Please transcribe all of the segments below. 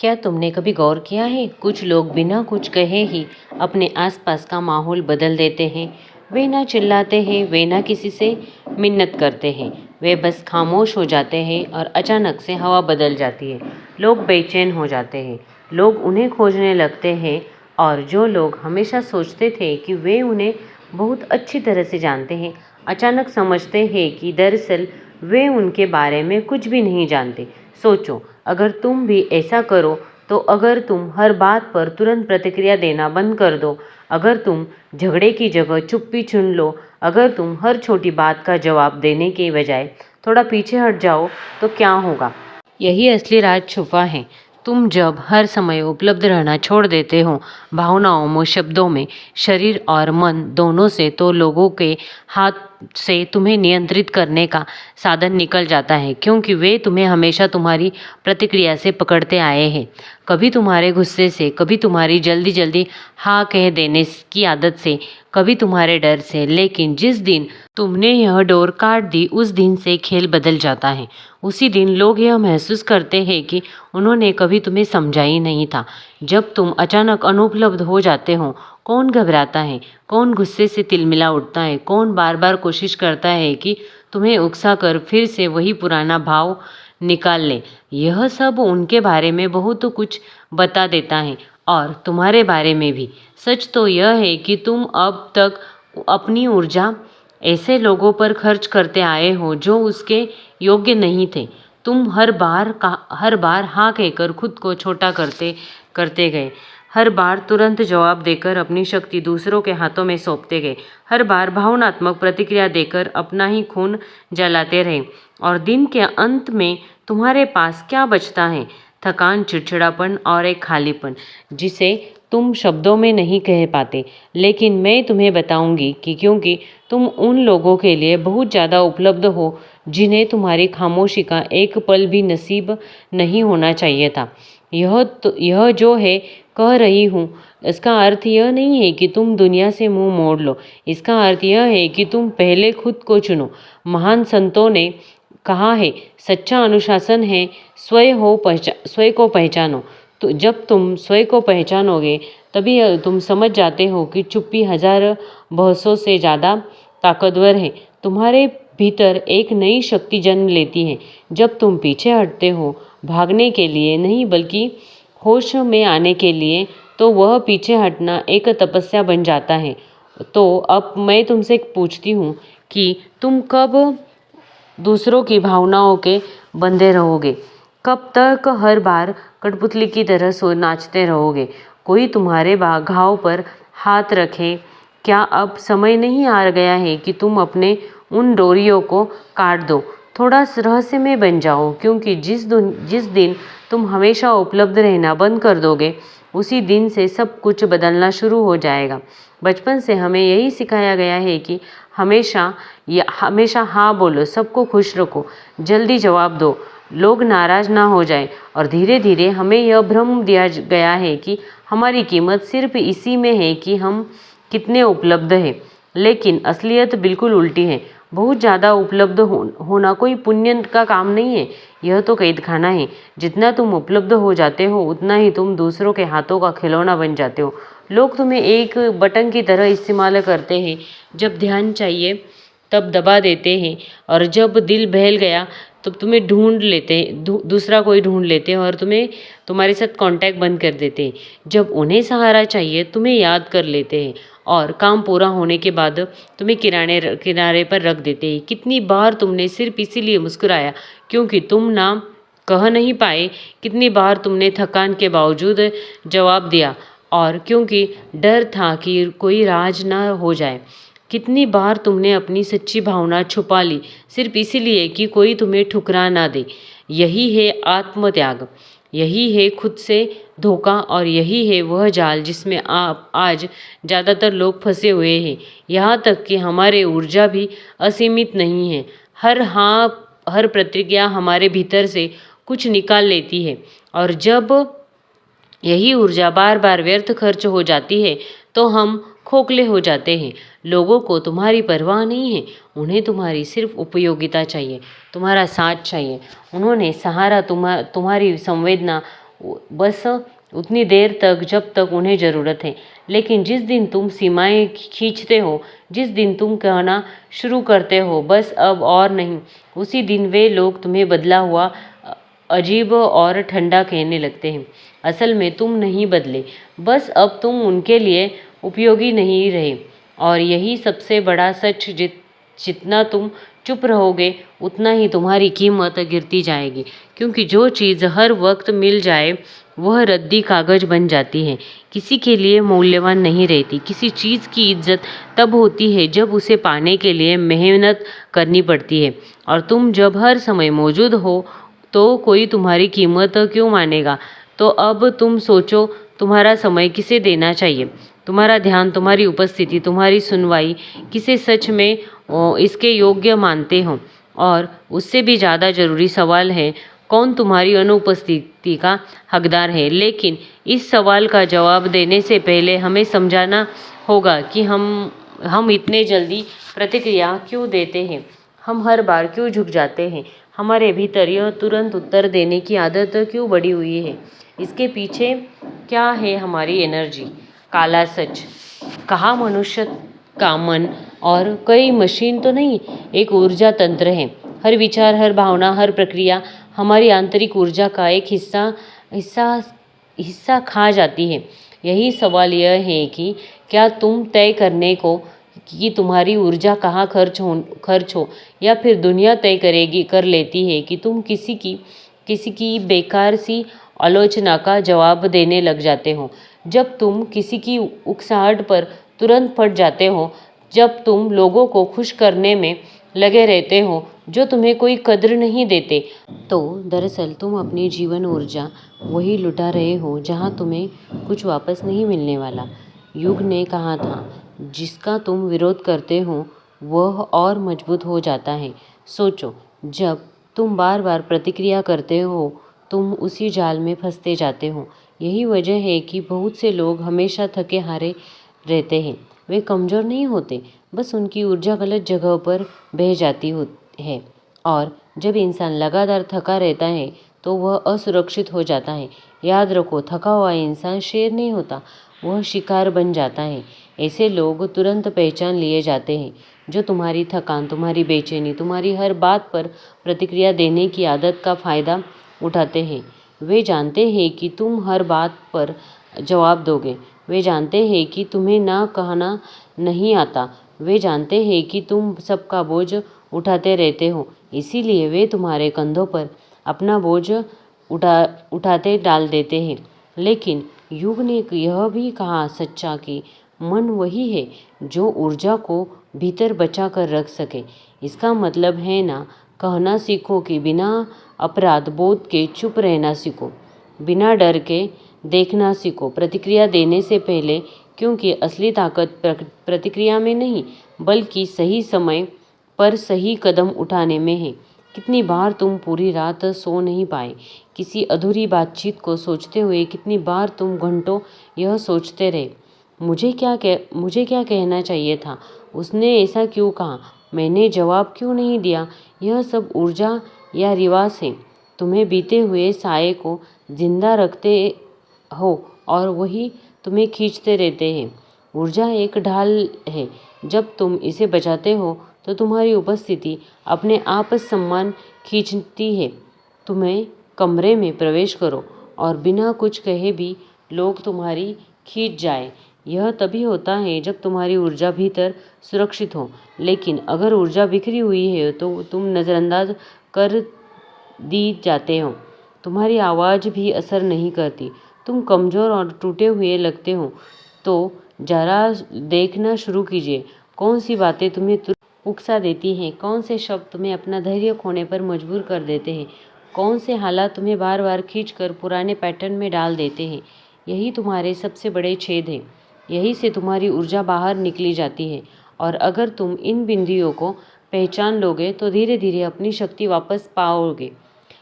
क्या तुमने कभी गौर किया है, कुछ लोग बिना कुछ कहे ही अपने आसपास का माहौल बदल देते हैं। वे ना चिल्लाते हैं, वे ना किसी से मिन्नत करते हैं, वे बस खामोश हो जाते हैं और अचानक से हवा बदल जाती है। लोग बेचैन हो जाते हैं, लोग उन्हें खोजने लगते हैं, और जो लोग हमेशा सोचते थे कि वे उन्हें बहुत अच्छी तरह से जानते हैं, अचानक समझते हैं कि दरअसल वे उनके बारे में कुछ भी नहीं जानते। सोचो, अगर तुम भी ऐसा करो तो अगर तुम हर बात पर तुरंत प्रतिक्रिया देना बंद कर दो, अगर तुम झगड़े की जगह चुप्पी चुन लो, अगर तुम हर छोटी बात का जवाब देने के बजाय थोड़ा पीछे हट जाओ, तो क्या होगा? यही असली राज छुपा है। तुम जब हर समय उपलब्ध रहना छोड़ देते हो, भावनाओं में, शब्दों में, शरीर और मन दोनों से, तो लोगों के हाथ से तुम्हें नियंत्रित करने का साधन निकल जाता है, क्योंकि वे तुम्हें हमेशा तुम्हारी प्रतिक्रिया से पकड़ते आए हैं। कभी तुम्हारे गुस्से से, कभी तुम्हारी जल्दी जल्दी हाँ कह देने की आदत से, कभी तुम्हारे डर से। लेकिन जिस दिन तुमने यह डोर काट दी, उस दिन से खेल बदल जाता है। उसी दिन लोग यह महसूस करते हैं कि उन्होंने कभी तुम्हें समझा ही नहीं था। जब तुम अचानक अनुपलब्ध हो जाते हो, कौन घबराता है, कौन गुस्से से तिलमिला उठता है, कौन बार बार कोशिश करता है कि तुम्हें उकसाकर फिर से वही पुराना भाव निकाल ले, यह सब उनके बारे में बहुत कुछ बता देता है, और तुम्हारे बारे में भी। सच तो यह है कि तुम अब तक अपनी ऊर्जा ऐसे लोगों पर खर्च करते आए हो जो उसके योग्य नहीं थे। तुम हर बार हाँ कहकर खुद को छोटा करते करते गए, हर बार तुरंत जवाब देकर अपनी शक्ति दूसरों के हाथों में सौंपते गए, हर बार भावनात्मक प्रतिक्रिया देकर अपना ही खून जलाते रहे। और दिन के अंत में तुम्हारे पास क्या बचता है? थकान, चिड़चिड़ापन और एक खालीपन, जिसे तुम शब्दों में नहीं कह पाते। लेकिन मैं तुम्हें बताऊंगी कि क्योंकि तुम उन लोगों के लिए बहुत ज़्यादा उपलब्ध हो जिन्हें तुम्हारी खामोशी का एक पल भी नसीब नहीं होना चाहिए था। यह जो है कह रही हूँ, इसका अर्थ यह नहीं है कि तुम दुनिया से मुंह मोड़ लो। इसका अर्थ यह है कि तुम पहले खुद को चुनो। महान संतों ने कहा है, सच्चा अनुशासन है स्वयं को पहचानो। तो जब तुम स्वयं को पहचानोगे, तभी तुम समझ जाते हो कि चुप्पी हजार बहसों से ज़्यादा ताकतवर है। तुम्हारे भीतर एक नई शक्ति जन्म लेती है जब तुम पीछे हटते हो, भागने के लिए नहीं बल्कि होश में आने के लिए। तो वह पीछे हटना एक तपस्या बन जाता है। तो अब मैं तुमसे पूछती हूँ कि तुम कब दूसरों की भावनाओं के बंधे रहोगे? कब तक हर बार कठपुतली की तरह नाचते रहोगे? कोई तुम्हारे घाव पर हाथ रखे। क्या अब समय नहीं आ गया है कि तुम अपने उन डोरियों को काट दो? थोड़ा रहस्यमय बन जाओ, क्योंकि जिस दिन तुम हमेशा उपलब्ध रहना बंद कर दोगे, उसी दिन से सब कुछ बदलना शुरू हो जाएगा। बचपन से हमें यही सिखाया गया है कि हमेशा हाँ बोलो, सबको खुश रखो, जल्दी जवाब दो, लोग नाराज ना हो जाए। और धीरे धीरे हमें यह भ्रम दिया गया है कि हमारी कीमत सिर्फ इसी में है कि हम कितने उपलब्ध हैं। लेकिन असलियत बिल्कुल उल्टी है। बहुत ज़्यादा उपलब्ध होना कोई पुण्य का काम नहीं है, यह तो कैदखाना है। जितना तुम उपलब्ध हो जाते हो, उतना ही तुम दूसरों के हाथों का खिलौना बन जाते हो। लोग तुम्हें एक बटन की तरह इस्तेमाल करते हैं। जब ध्यान चाहिए तब दबा देते हैं, और जब दिल बहल गया तब तुम्हें ढूंढ लेते हैं, दूसरा कोई ढूंढ लेते हैं और तुम्हारे साथ कांटेक्ट बंद कर देते हैं। जब उन्हें सहारा चाहिए, तुम्हें याद कर लेते हैं, और काम पूरा होने के बाद तुम्हें किनारे पर रख देते हैं। कितनी बार तुमने सिर्फ इसीलिए मुस्कुराया क्योंकि तुम ना कह नहीं पाए? कितनी बार तुमने थकान के बावजूद जवाब दिया, और क्योंकि डर था कि कोई राज ना हो जाए? कितनी बार तुमने अपनी सच्ची भावना छुपा ली सिर्फ इसीलिए कि कोई तुम्हें ठुकरा ना दे? यही है आत्मत्याग, यही है खुद से धोखा, और यही है वह जाल जिसमें आप आज ज़्यादातर लोग फंसे हुए हैं। यहाँ तक कि हमारे ऊर्जा भी असीमित नहीं है। हर प्रतिक्रिया हमारे भीतर से कुछ निकाल लेती है, और जब यही ऊर्जा बार बार व्यर्थ खर्च हो जाती है, तो हम खोखले हो जाते हैं। लोगों को तुम्हारी परवाह नहीं है, उन्हें तुम्हारी सिर्फ उपयोगिता चाहिए, तुम्हारा साथ चाहिए। उन्होंने सहारा तुम्हारी संवेदना बस उतनी देर तक जब तक उन्हें ज़रूरत है। लेकिन जिस दिन तुम सीमाएं खींचते हो, जिस दिन तुम कहना शुरू करते हो बस अब और नहीं, उसी दिन वे लोग तुम्हें बदला हुआ, अजीब और ठंडा कहने लगते हैं। असल में तुम नहीं बदले, बस अब तुम उनके लिए उपयोगी नहीं रहे। और यही सबसे बड़ा सच, जितना तुम चुप रहोगे उतना ही तुम्हारी कीमत गिरती जाएगी। क्योंकि जो चीज़ हर वक्त मिल जाए वह रद्दी कागज़ बन जाती है, किसी के लिए मूल्यवान नहीं रहती। किसी चीज़ की इज्जत तब होती है जब उसे पाने के लिए मेहनत करनी पड़ती है। और तुम जब हर समय मौजूद हो तो कोई तुम्हारी कीमत क्यों मानेगा। तो अब तुम सोचो, तुम्हारा समय किसे देना चाहिए, तुम्हारा ध्यान, तुम्हारी उपस्थिति, तुम्हारी सुनवाई किसे सच में इसके योग्य मानते हो। और उससे भी ज़्यादा ज़रूरी सवाल है, कौन तुम्हारी अनुपस्थिति का हकदार है। लेकिन इस सवाल का जवाब देने से पहले हमें समझाना होगा कि हम इतने जल्दी प्रतिक्रिया क्यों देते हैं, हम हर बार क्यों झुक जाते हैं, हमारे भीतर यह तुरंत उत्तर देने की आदत क्यों बढ़ी हुई है। इसके पीछे क्या है हमारी एनर्जी। काला सच, कहा मनुष्य का मन और कोई मशीन तो नहीं, एक ऊर्जा तंत्र है। हर विचार, हर भावना, हर प्रक्रिया हमारी आंतरिक ऊर्जा का एक हिस्सा खा जाती है। यही सवाल यह है कि क्या तुम तय करने को कि तुम्हारी ऊर्जा कहाँ खर्च हो, या फिर दुनिया तय कर लेती है कि तुम किसी की बेकार सी आलोचना का जवाब देने लग जाते हो। जब तुम किसी की उकसाहट पर तुरंत फट जाते हो, जब तुम लोगों को खुश करने में लगे रहते हो जो तुम्हें कोई कद्र नहीं देते, तो दरअसल तुम अपनी जीवन ऊर्जा वही लुटा रहे हो जहाँ तुम्हें कुछ वापस नहीं मिलने वाला। युग ने कहा था, जिसका तुम विरोध करते हो वह और मजबूत हो जाता है। सोचो, जब तुम बार बार प्रतिक्रिया करते हो तुम उसी जाल में फंसते जाते हो। यही वजह है कि बहुत से लोग हमेशा थके हारे रहते हैं। वे कमज़ोर नहीं होते, बस उनकी ऊर्जा गलत जगह पर बह जाती है। और जब इंसान लगातार थका रहता है तो वह असुरक्षित हो जाता है। याद रखो, थका हुआ इंसान शेर नहीं होता, वह शिकार बन जाता है। ऐसे लोग तुरंत पहचान लिए जाते हैं जो तुम्हारी थकान, तुम्हारी बेचैनी, तुम्हारी हर बात पर प्रतिक्रिया देने की आदत का फ़ायदा उठाते हैं। वे जानते हैं कि तुम हर बात पर जवाब दोगे, वे जानते हैं कि तुम्हें ना कहना नहीं आता, वे जानते हैं कि तुम सबका बोझ उठाते रहते हो। इसीलिए वे तुम्हारे कंधों पर अपना बोझ उठाते डाल देते हैं। लेकिन युग ने यह भी कहा सच्चा कि मन वही है जो ऊर्जा को भीतर बचा कर रख सके। इसका मतलब है ना, कहना सीखो कि बिना अपराध बोध के चुप रहना सीखो, बिना डर के देखना सीखो प्रतिक्रिया देने से पहले। क्योंकि असली ताकत प्रतिक्रिया में नहीं, बल्कि सही समय पर सही कदम उठाने में है। कितनी बार तुम पूरी रात सो नहीं पाए किसी अधूरी बातचीत को सोचते हुए, कितनी बार तुम घंटों यह सोचते रहे, मुझे क्या कहना चाहिए था, उसने ऐसा क्यों कहा, मैंने जवाब क्यों नहीं दिया। यह सब ऊर्जा या रिवाज है, तुम्हें बीते हुए साये को जिंदा रखते हो और वही तुम्हें खींचते रहते हैं। ऊर्जा एक ढाल है, जब तुम इसे बचाते हो तो तुम्हारी उपस्थिति अपने आप सम्मान खींचती है। तुम्हें कमरे में प्रवेश करो और बिना कुछ कहे भी लोग तुम्हारी खींच जाए। यह तभी होता है जब तुम्हारी ऊर्जा भीतर सुरक्षित हो। लेकिन अगर ऊर्जा बिखरी हुई है तो तुम नज़रअंदाज कर दी जाते हो, तुम्हारी आवाज़ भी असर नहीं करती, तुम कमज़ोर और टूटे हुए लगते हो। तो जरा देखना शुरू कीजिए, कौन सी बातें तुम्हें उकसा देती हैं, कौन से शब्द तुम्हें अपना धैर्य खोने पर मजबूर कर देते हैं, कौन से हालात तुम्हें बार बार खींचकर पुराने पैटर्न में डाल देते हैं। यही तुम्हारे सबसे बड़े छेद हैं, यही से तुम्हारी ऊर्जा बाहर निकली जाती है। और अगर तुम इन बिंदुओं को पहचान लोगे तो धीरे धीरे अपनी शक्ति वापस पाओगे।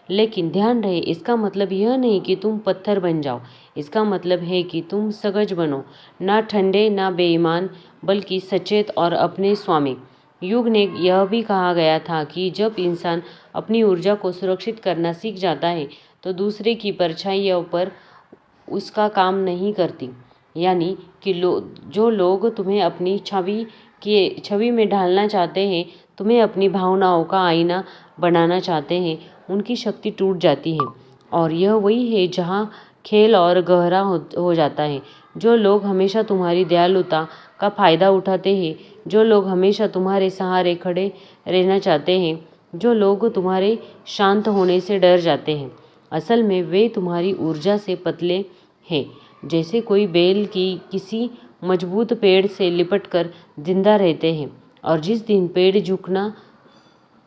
लेकिन ध्यान रहे, इसका मतलब यह नहीं कि तुम पत्थर बन जाओ, इसका मतलब है कि तुम सजग बनो, ना ठंडे ना बेईमान, बल्कि सचेत और अपने स्वामी। युग ने यह भी कहा गया था कि जब इंसान अपनी ऊर्जा को सुरक्षित करना सीख जाता है तो दूसरे की परछाइयों पर उसका काम नहीं करती। यानी कि जो लोग तुम्हें अपनी छवि में ढालना चाहते हैं, तुम्हें अपनी भावनाओं का आईना बनाना चाहते हैं, उनकी शक्ति टूट जाती है। और यह वही है जहाँ खेल और गहरा हो जाता है। जो लोग हमेशा तुम्हारी दयालुता का फ़ायदा उठाते हैं, जो लोग हमेशा तुम्हारे सहारे खड़े रहना चाहते हैं, जो लोग तुम्हारे शांत होने से डर जाते हैं, असल में वे तुम्हारी ऊर्जा से पतले हैं। जैसे कोई बेल की किसी मजबूत पेड़ से लिपट कर जिंदा रहते हैं, और जिस दिन पेड़ झुकना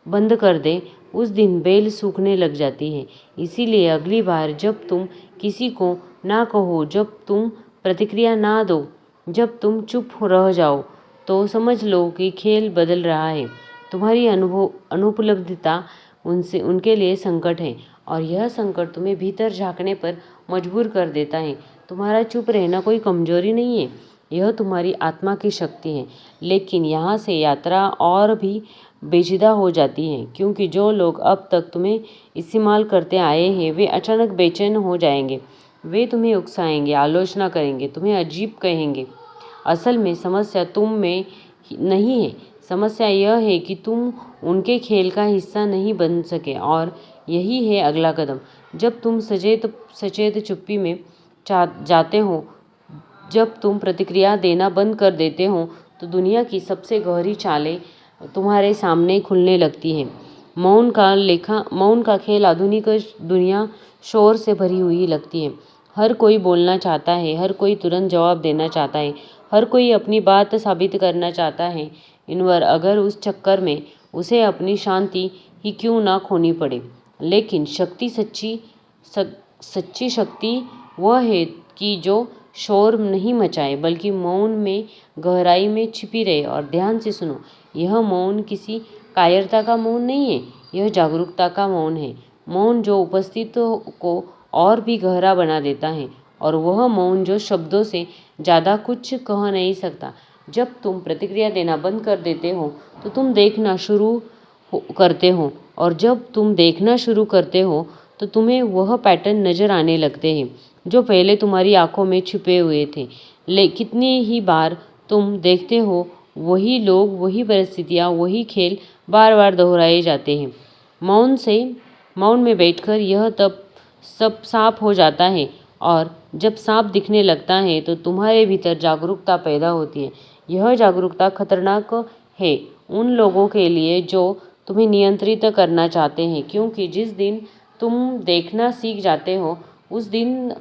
बंद कर दे उस दिन बेल सूखने लग जाती है। इसीलिए अगली बार जब तुम किसी को ना कहो, जब तुम प्रतिक्रिया ना दो, जब तुम चुप रह जाओ, तो समझ लो कि खेल बदल रहा है। तुम्हारी अनुपलब्धता उनके लिए संकट है, और यह संकट तुम्हें भीतर झांकने पर मजबूर कर देता है। तुम्हारा चुप रहना कोई कमजोरी नहीं है, यह तुम्हारी आत्मा की शक्ति है। लेकिन यहाँ से यात्रा और भी पेचीदा हो जाती है, क्योंकि जो लोग अब तक तुम्हें इस्तेमाल करते आए हैं, वे अचानक बेचैन हो जाएंगे। वे तुम्हें उकसाएंगे, आलोचना करेंगे, तुम्हें अजीब कहेंगे। असल में समस्या तुम में नहीं है, समस्या यह है कि तुम उनके खेल का हिस्सा नहीं बन सके। और यही है अगला कदम। जब तुम सचेत चुप्पी में जाते हो, जब तुम प्रतिक्रिया देना बंद कर देते हो, तो दुनिया की सबसे गहरी चालें तुम्हारे सामने खुलने लगती हैं। मौन का खेल आधुनिक दुनिया शोर से भरी हुई लगती है। हर कोई बोलना चाहता है, हर कोई तुरंत जवाब देना चाहता है, हर कोई अपनी बात साबित करना चाहता है, इनवर अगर उस चक्कर में उसे अपनी शांति ही क्यों ना खोनी पड़े। लेकिन सच्ची शक्ति वह है कि जो शोर नहीं मचाए, बल्कि मौन में गहराई में छिपी रहे। और ध्यान से सुनो, यह मौन किसी कायरता का मौन नहीं है, यह जागरूकता का मौन है। मौन जो उपस्थित को और भी गहरा बना देता है, और वह मौन जो शब्दों से ज़्यादा कुछ कह नहीं सकता। जब तुम प्रतिक्रिया देना बंद कर देते हो, तो तुम देखना शुरू करते हो, और जब तुम देखना शुरू करते हो, तो तुम्हें वह पैटर्न नज़र आने लगते हैं जो पहले तुम्हारी आंखों में छिपे हुए थे। कितनी ही बार तुम देखते हो, वही लोग, वही परिस्थितियाँ, वही खेल बार बार दोहराए जाते हैं। मौन में बैठकर यह तब सब साफ हो जाता है, और जब साफ दिखने लगता है तो तुम्हारे भीतर जागरूकता पैदा होती है। यह जागरूकता खतरनाक है उन लोगों के लिए जो तुम्हें नियंत्रित करना चाहते हैं, क्योंकि जिस दिन तुम देखना सीख जाते हो, उस दिन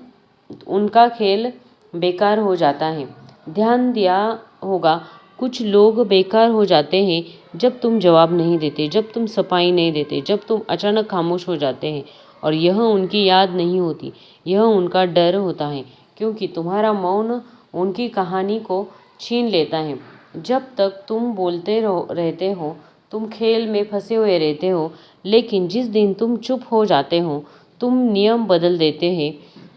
उनका खेल बेकार हो जाता है। ध्यान दिया होगा, कुछ लोग बेकार हो जाते हैं जब तुम जवाब नहीं देते, जब तुम सफाई नहीं देते, जब तुम अचानक खामोश हो जाते हैं। और यह उनकी याद नहीं होती, यह उनका डर होता है, क्योंकि तुम्हारा मौन उनकी कहानी को छीन लेता है। जब तक तुम बोलते रहते हो, तुम खेल में फंसे हुए रहते हो। लेकिन जिस दिन तुम चुप हो जाते हो, तुम नियम बदल देते हैं,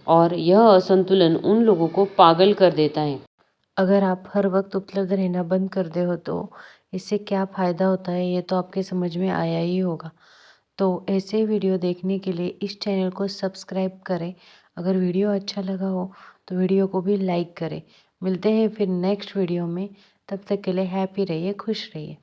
और यह असंतुलन उन लोगों को पागल कर देता है। अगर आप हर वक्त उपलब्ध रहना बंद कर दे हो तो इससे क्या फ़ायदा होता है, ये तो आपके समझ में आया ही होगा। तो ऐसे वीडियो देखने के लिए इस चैनल को सब्सक्राइब करें। अगर वीडियो अच्छा लगा हो तो वीडियो को भी लाइक करें। मिलते हैं फिर नेक्स्ट वीडियो में, तब तक के लिए हैप्पी रहिए, खुश रहिए।